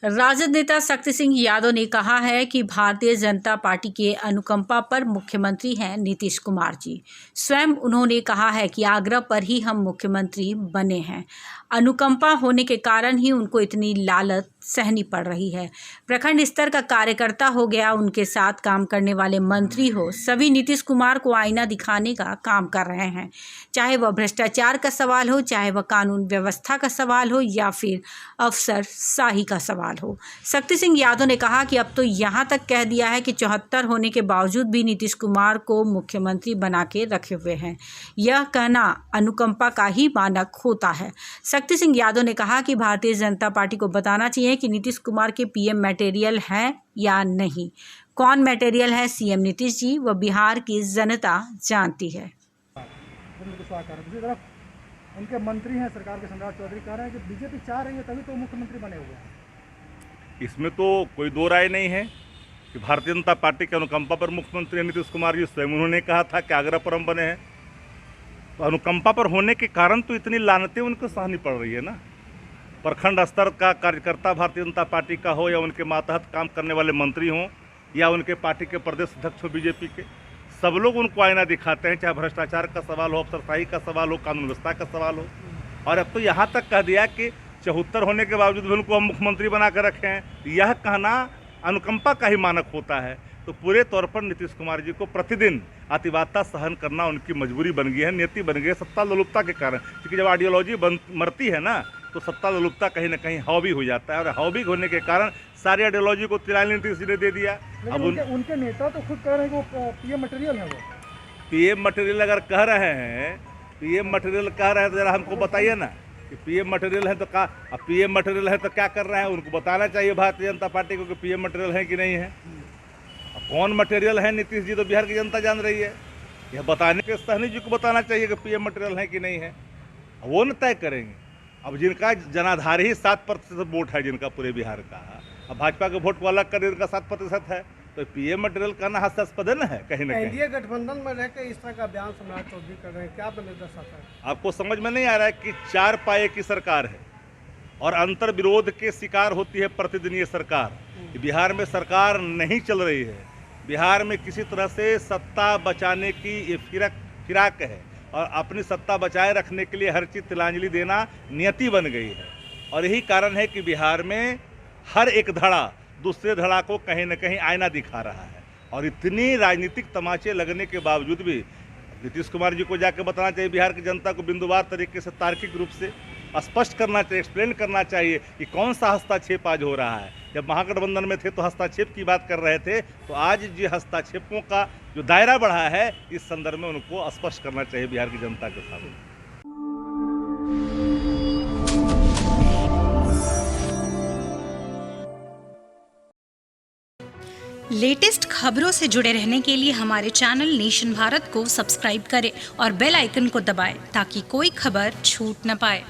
राजद नेता शक्ति सिंह यादव ने कहा है कि भारतीय जनता पार्टी के अनुकंपा पर मुख्यमंत्री हैं नीतीश कुमार जी। स्वयं उन्होंने कहा है कि आग्रह पर ही हम मुख्यमंत्री बने हैं। अनुकंपा होने के कारण ही उनको इतनी लालत सहनी पड़ रही है। प्रखंड स्तर का कार्यकर्ता हो गया उनके साथ काम करने वाले मंत्री हो, सभी नीतीश कुमार को आईना दिखाने का काम कर रहे हैं। चाहे वह भ्रष्टाचार का सवाल हो, चाहे वह कानून व्यवस्था का सवाल हो या फिर अफसरशाही का सवाल हो। शक्ति सिंह यादव ने कहा कि अब तो यहाँ तक कह दिया है कि 74 होने के बावजूद भी नीतीश कुमार को मुख्यमंत्री बना के रखे हुए हैं। यह कहना अनुकंपा का ही मानक होता है। शक्ति सिंह यादव ने कहा कि भारतीय जनता पार्टी को बताना चाहिए कि नीतीश कुमार के पीएम मटेरियल हैं या नहीं। कौन मटेरियल है सीएम नीतीश जी, वह बिहार की जनता जानती है। दूसरी तरफ उनके मंत्री हैं सरकार के, सम्राट चौधरी कह रहे हैं कि बीजेपी चाह रही है तभी तो मुख्यमंत्री बने हुए हैं। इसमें तो कोई दो राय नहीं है कि भारतीय जनता पार्टी के अनुकंपा पर मुख्यमंत्री नीतीश कुमार जी स्वयं उन्होंने कहा था कि आग्रह पर हम बने हैं। तो अनुकंपा पर होने के कारण तो इतनी लानतें उनको सहनी पड़ रही है ना। प्रखंड स्तर का कार्यकर्ता भारतीय जनता पार्टी का हो या उनके मातहत काम करने वाले मंत्री हों या उनके पार्टी के प्रदेश अध्यक्ष हो बीजेपी के, सब लोग उनको आईना दिखाते हैं। चाहे भ्रष्टाचार का सवाल हो, अफसरशाही का सवाल हो, कानून व्यवस्था का सवाल हो। और अब तो यहाँ तक कह दिया कि 74 होने के बावजूद भी उनको हम मुख्यमंत्री बना कर रखे हैं। यह कहना अनुकंपा का ही मानक होता है। तो पूरे तौर पर नीतीश कुमार जी को प्रतिदिन अतिवादता सहन करना उनकी मजबूरी बन गई है, नियति बन गई है, सत्ता लोलुपता के कारण। क्योंकि जब आइडियोलॉजी मरती है ना तो सत्ता लोलुपता कहीं ना कहीं हावी हो जाता है, और हावी होने के कारण सारी आइडियोलॉजी को तिलानी नीतीश जी ने दे दिया। अब उनके नेता तो खुद कह रहे हैं कि वो पीएम मटेरियल है। वो पीएम मटेरियल अगर कह रहे हैं, पीएम मटेरियल कह रहे हैं तो जरा हमको बताइए ना कि पीएम मटेरियल है तो क्या, अब पीएम मटेरियल है तो क्या कर रहे हैं। उनको बताना चाहिए भारतीय जनता पार्टी को कि पीएम मटेरियल है कि नहीं है। कौन मटेरियल है नीतीश जी तो बिहार की जनता जान रही है। यह बताने के सहनी जी को बताना चाहिए कि पीएम मटेरियल है कि नहीं है, वो न तय करेंगे। अब जिनका जनाधार ही 7% वोट है जिनका पूरे बिहार का, अब भाजपा के वोट को अलग कर इनका 7% है, तो पीएम मटेरियल कहना हास्यास्पद न है कहीं ना कहीं। एनडीए गठबंधन में रहकर इस तरह का बयान सम्राट चौधरी कर रहे हैं, क्या दर्शाता है? आपको समझ में नहीं आ रहा है कि 4 पाए की सरकार है और अंतर विरोध के शिकार होती है प्रतिदिन ये सरकार। बिहार में सरकार नहीं चल रही है। बिहार में किसी तरह से सत्ता बचाने की ये फिराक है, और अपनी सत्ता बचाए रखने के लिए हर चीज़ तिलांजलि देना नियति बन गई है। और यही कारण है कि बिहार में हर एक धड़ा दूसरे धड़ा को कहीं न कहीं आईना दिखा रहा है। और इतनी राजनीतिक तमाचे लगने के बावजूद भी नीतीश कुमार जी को जाकर बताना चाहिए बिहार की जनता को, बिंदुवार तरीके से तार्किक रूप से स्पष्ट करना चाहिए, एक्सप्लेन करना चाहिए कि कौन सा हस्तक्षेप आज हो रहा है। जब महागठबंधन में थे तो हस्तक्षेप की बात कर रहे थे, तो आज जो हस्तक्षेपों का जो दायरा बढ़ा है इस संदर्भ में उनको स्पष्ट करना चाहिए बिहार की जनता के सामने। लेटेस्ट खबरों से जुड़े रहने के लिए हमारे चैनल नेशन भारत को सब्सक्राइब करें और बेल आइकन को दबाएं ताकि कोई खबर छूट न पाए।